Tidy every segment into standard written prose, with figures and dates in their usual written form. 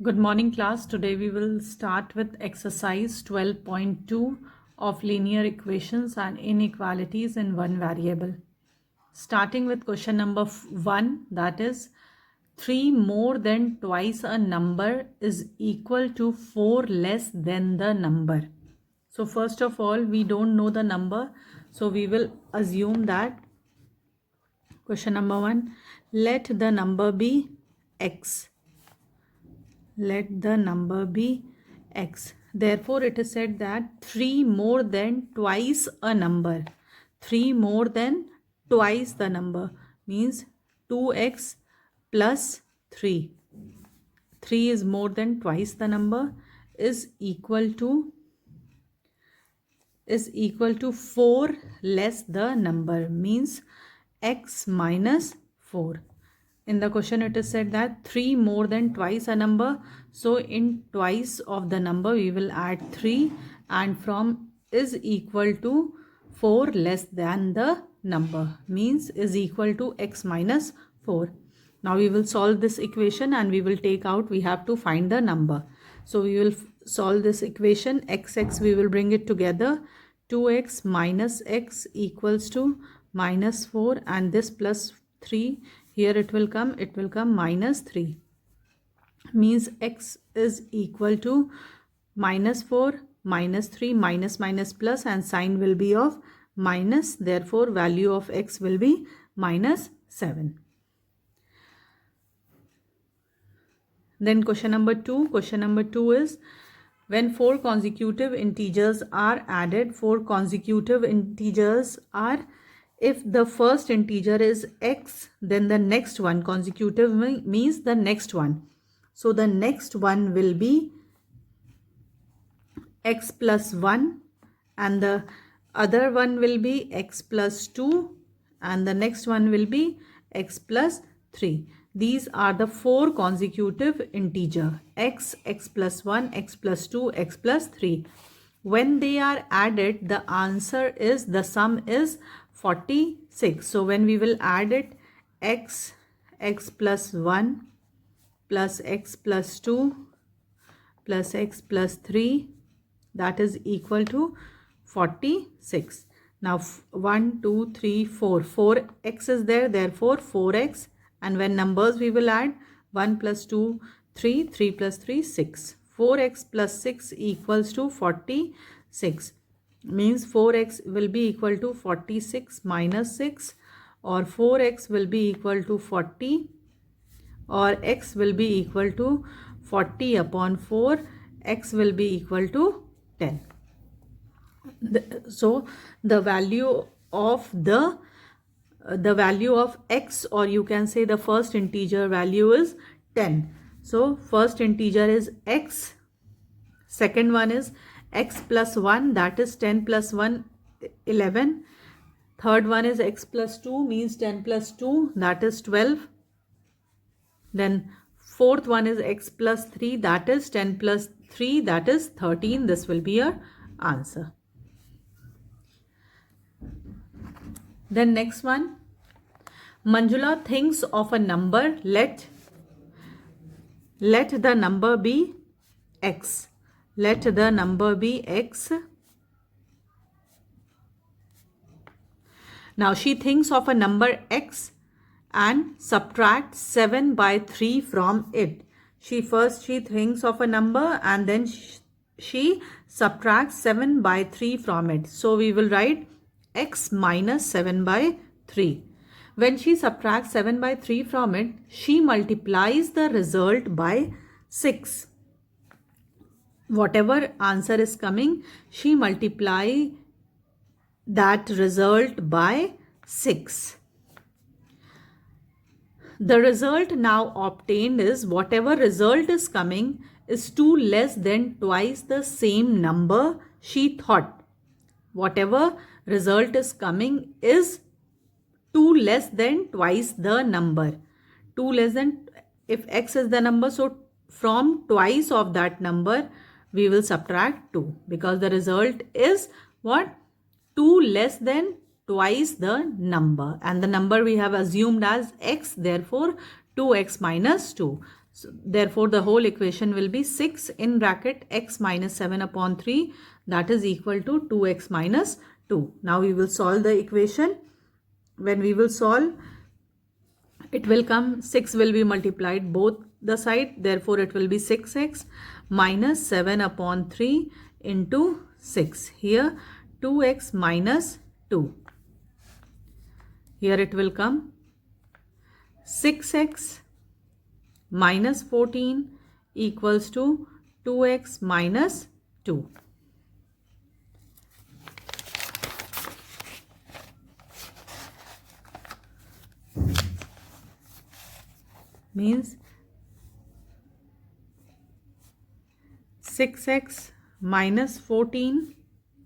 Good morning, class. Today we will start with exercise 12.2 of linear equations and inequalities in one variable. Starting with question number 1, that is 3 more than twice a number is equal to 4 less than the number. So first of all, we don't know the number, so we will assume that question number 1, let the number be x. Let the number be x. Therefore, it is said that 3 more than twice a number. 3 more than twice the number means 2x plus 3. 3 is more than twice the number is equal to 4 less the number means x minus 4. In the question it is said that 3 more than twice a number, so in twice of the number we will add 3 and from is equal to 4 less than the number means is equal to x minus 4. Now we will solve this equation and we will take out, we have to find the number. So we will solve this equation, xx we will bring it together, 2x minus x equals to minus 4 and this plus 3, here it will come minus 3 means x is equal to minus 4 minus 3 minus minus plus and sign will be of minus, therefore value of x will be minus 7. Then question number 2 is when 4 consecutive integers are added, 4 consecutive integers are, if the first integer is x, then the next one, consecutive means the next one. So the next one will be x plus 1 and the other one will be x plus 2 and the next one will be x plus 3. These are the 4 consecutive integer x, x plus 1, x plus 2, x plus 3. When they are added, the answer is, the sum is 46. So when we will add it, x, x plus 1 plus x plus 2 plus x plus 3, that is equal to 46. Now 1, 2, 3, 4. 4x is there, therefore 4x. And when numbers we will add 1 plus 2, 3, 3 plus 3, 6. 4x plus 6 equals to 46. Means 4x will be equal to 46 minus 6 or 4x will be equal to 40 or x will be equal to 40 upon 4. X will be equal to 10. So the value of x, or you can say the first integer value, is 10. So first integer is x, second one is x plus 1, that is 10 plus 1, 11. Third one is x plus 2 means 10 plus 2, that is 12. Then fourth one is x plus 3, that is 10 plus 3, that is 13. This will be your answer. Then next one, Manjula thinks of a number, let the number be x. Let the number be x. Now she thinks of a number x and subtracts 7 by 3 from it. She thinks of a number and then she subtracts 7 by 3 from it. So we will write x minus 7 by 3. When she subtracts 7 by 3 from it, she multiplies the result by 6. Whatever answer is coming, she multiply that result by 6. The result now obtained is, whatever result is coming is 2 less than twice the same number she thought. Whatever result is coming is 2 less than twice the number. 2 less than, if x is the number, so from twice of that number we will subtract 2 because the result is what? 2 less than twice the number, and the number we have assumed as x, therefore 2x minus 2. So therefore the whole equation will be 6 in bracket x minus 7 upon 3, that is equal to 2x minus 2. Now we will solve the equation. When we will solve, it will come, 6 will be multiplied both the side, therefore it will be 6x minus 7 upon 3 into 6. Here 2x minus 2. Here it will come 6x minus 14 equals to 2x minus 2. Means 6x minus 14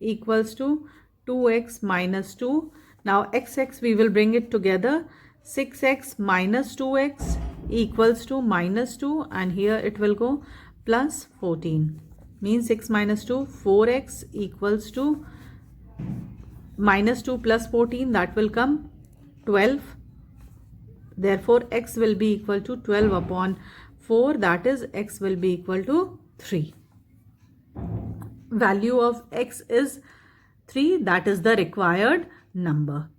equals to 2x minus 2. Now xx we will bring it together. 6x minus 2x equals to minus 2, and here it will go plus 14. Means 6 minus 2, 4x equals to minus 2 plus 14, that will come 12. Therefore x will be equal to 12 upon 4, that is x will be equal to 3. Value of x is 3, that is the required number.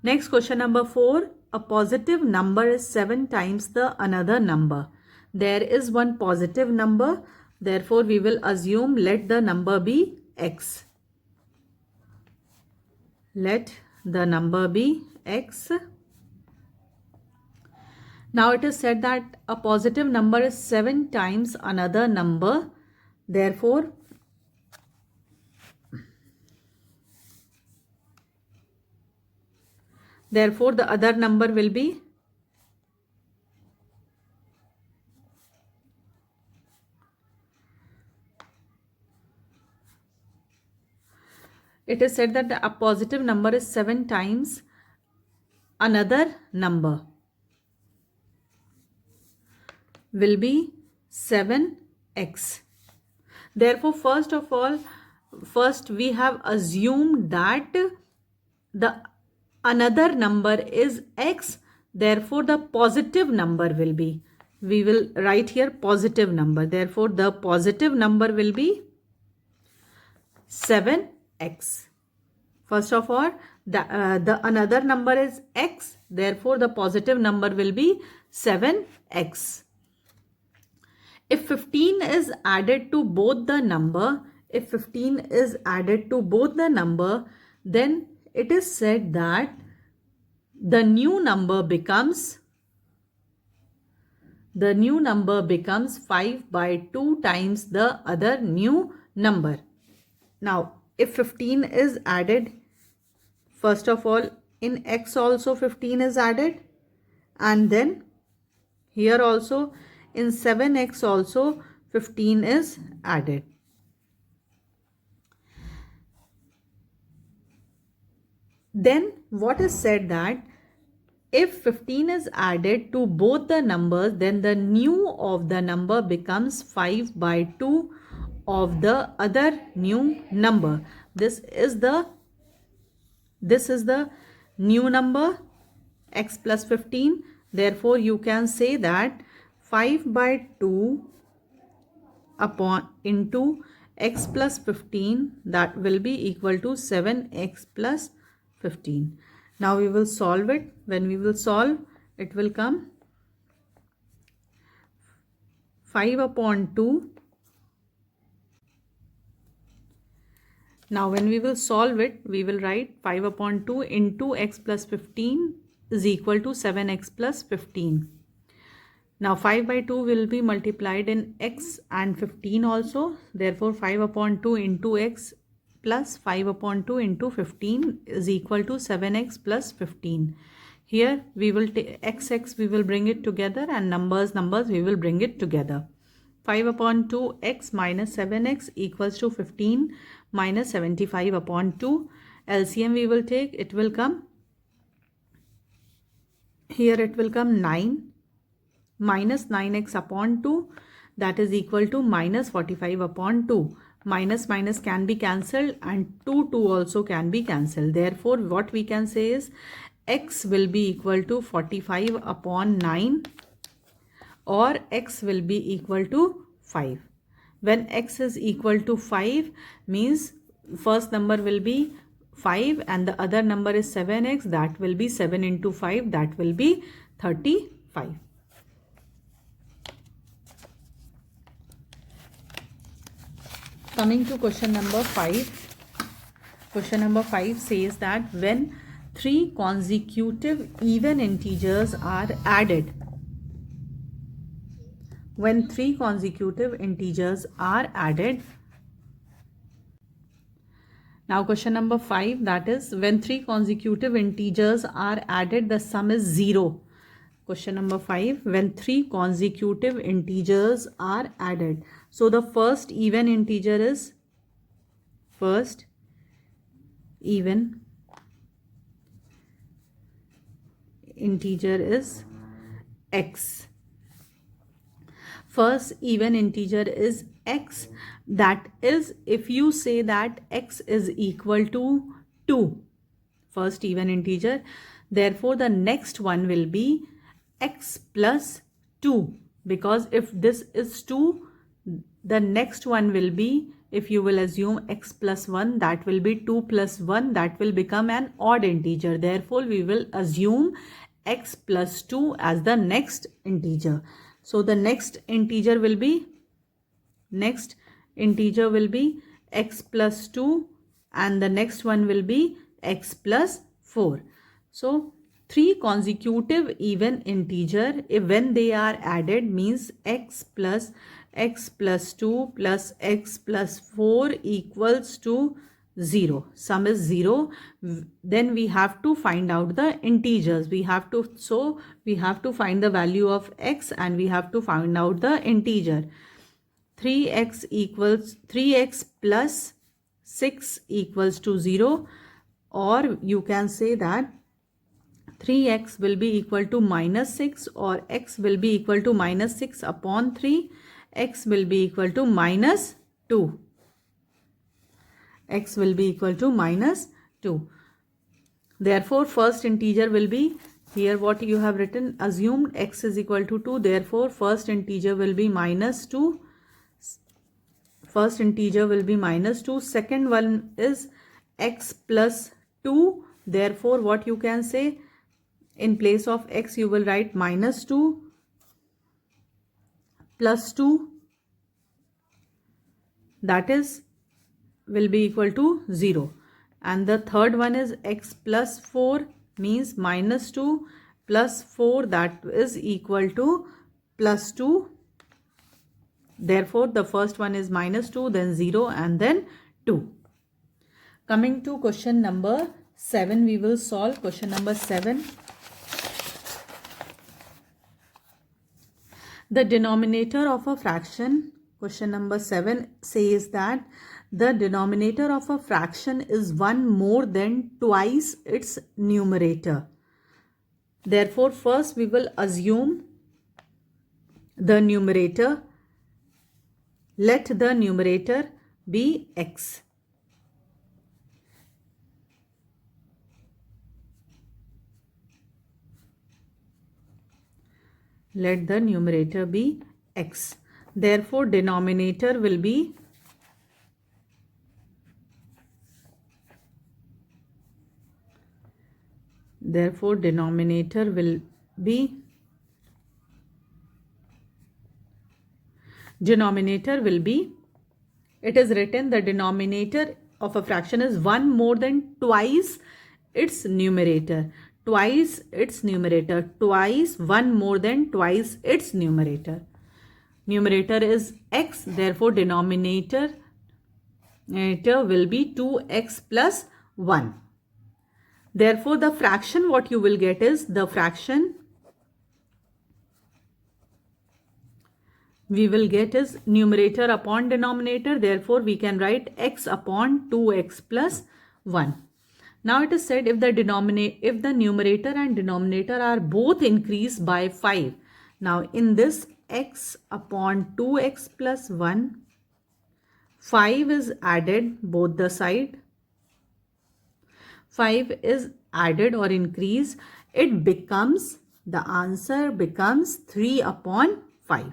Next, question number 4. A positive number is 7 times the another number. There is one positive number, therefore we will assume let the number be x. Let the number be x. Now it is said that a positive number is 7 times another number. Therefore, the other number will be it is said that a positive number is 7 times another number will be 7x. Therefore, first we have assumed that the another number is x. Therefore, the positive number will be, we will write here positive number. Therefore, the positive number will be 7x. First of all, the another number is x. Therefore, the positive number will be 7x. If 15 is added to both the number, then it is said that the new number becomes 5 by 2 times the other new number. Now, if 15 is added, first of all, in x also 15 is added, and then here also in 7x also 15 is added. Then what is said that if 15 is added to both the numbers, then the new of the number becomes 5 by 2 of the other new number. This is the new number x plus 15. Therefore, you can say that 5 by 2 into x plus 15, that will be equal to 7x plus 15. Now we will solve it. When we will solve, it will come 5 upon 2. Now when we will solve it, we will write 5 upon 2 into x plus 15 is equal to 7x plus 15. Now 5 by 2 will be multiplied in x and 15 also. Therefore 5 upon 2 into x plus 5 upon 2 into 15 is equal to 7x plus 15. Here we will take x we will bring it together, and numbers we will bring it together. 5 upon 2 x minus 7x equals to 15 minus 75 upon 2. LCM we will take, it will come, here it will come 9 minus 9x upon 2, that is equal to minus 45 upon 2. Minus minus can be cancelled, and 2 also can be cancelled. Therefore, what we can say is x will be equal to 45 upon 9 or x will be equal to 5. When x is equal to 5 means first number will be 5 and the other number is 7x, that will be 7 into 5, that will be 35. Coming to question number 5. Question number 5 says that when 3 consecutive even integers are added, when 3 consecutive integers are added. Now question number 5, that is when 3 consecutive integers are added, the sum is 0. Question number 5, when 3 consecutive integers are added. So the first even integer is x. First even integer is x. That is, if you say that x is equal to 2, first even integer, therefore the next one will be x plus 2, because if this is 2, the next one will be, if you will assume x plus 1, that will be 2 plus 1, that will become an odd integer. Therefore we will assume x plus 2 as the next integer. So the next integer will be x plus 2 and the next one will be x plus 4. So 3 consecutive even integer, if when they are added, means x plus 2 plus x plus 4 equals to 0. Sum is 0. Then we have to find out the integers. We have to find the value of x and we have to find out the integer. 3x plus 6 equals to 0, or you can say that 3x will be equal to minus 6, or x will be equal to minus 6 upon 3. X will be equal to minus 2. X will be equal to minus 2. Therefore first integer will be, here what you have written, assumed x is equal to 2. Therefore first integer will be minus 2. First integer will be minus 2. Second one is x plus 2. Therefore what you can say, in place of x you will write minus 2 plus 2, that is will be equal to 0. And the third one is x plus 4, means minus 2 plus 4, that is equal to plus 2. Therefore the first one is minus 2, then 0 and then 2. Coming to question number 7, we will solve question number 7. The denominator of a fraction, question number 7 says that the denominator of a fraction is 1 more than twice its numerator. Therefore first we will assume the numerator. Let the numerator be x. Let the numerator be x. Therefore denominator will be it is written the denominator of a fraction is 1 more than twice its numerator. Twice 1 more than twice its numerator. Numerator is x, therefore denominator will be 2x plus 1. Therefore the fraction what you will get is the fraction we will get is numerator upon denominator. Therefore we can write x upon 2x plus 1. Now it is said if the numerator and denominator are both increased by 5. Now in this x upon 2x plus 1, 5 is added both the side. 5 is added or increased. The answer becomes 3 upon 5.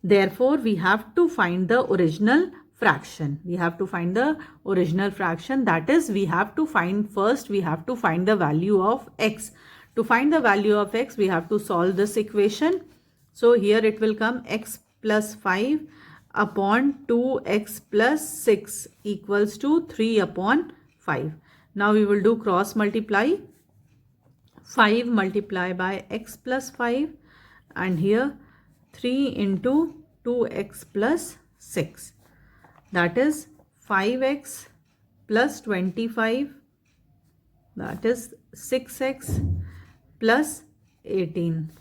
Therefore, we have to find the original fraction. We have to find the original fraction. That is, we have to find the value of x. To find the value of x, we have to solve this equation. So here it will come x plus 5 upon 2x plus 6 equals to 3 upon 5. Now we will do cross multiply. 5 multiply by x plus 5, and here 3 into 2x plus 6. That is 5x plus 25. That is 6x plus 18.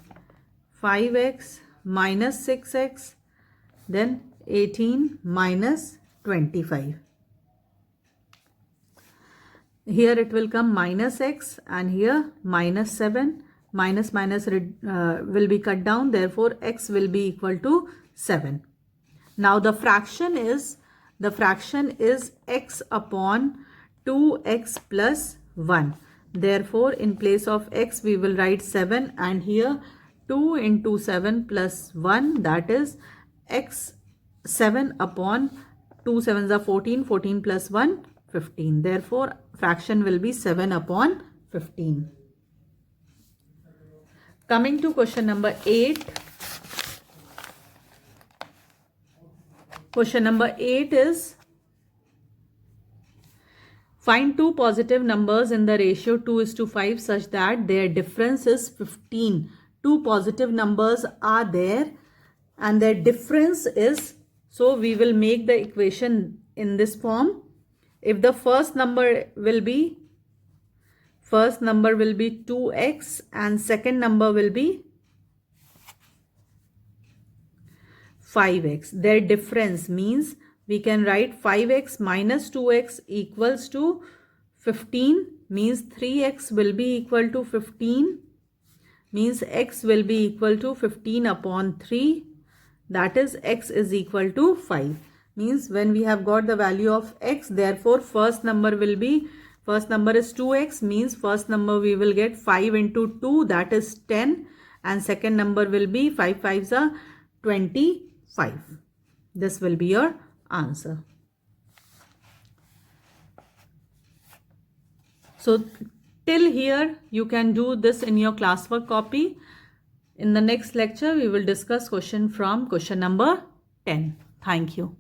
5x minus 6x, then 18 minus 25. Here it will come minus x, and here minus 7. Minus will be cut down, therefore x will be equal to 7. Now the fraction is x upon 2x plus 1. Therefore in place of x we will write 7, and here 2 into 7 plus 1, that is x 7 upon 2 7s are 14, 14 plus 1 15. Therefore fraction will be 7 upon 15. Coming to question number 8. Question number 8 is, find two positive numbers in the ratio 2:5 such that their difference is 15. Two positive numbers are there and their difference is, so we will make the equation in this form. If the first number will be 2x and second number will be 5x. Their difference means we can write 5x minus 2x equals to 15, means 3x will be equal to 15, means x will be equal to 15 upon 3, that is x is equal to 5. Means when we have got the value of x, therefore first number is 2x, means first number we will get 5 into 2, that is 10, and second number will be 5 5s are 25. This will be your answer. So till here you can do this in your classwork copy. In the next lecture we will discuss question from question number 10. Thank you.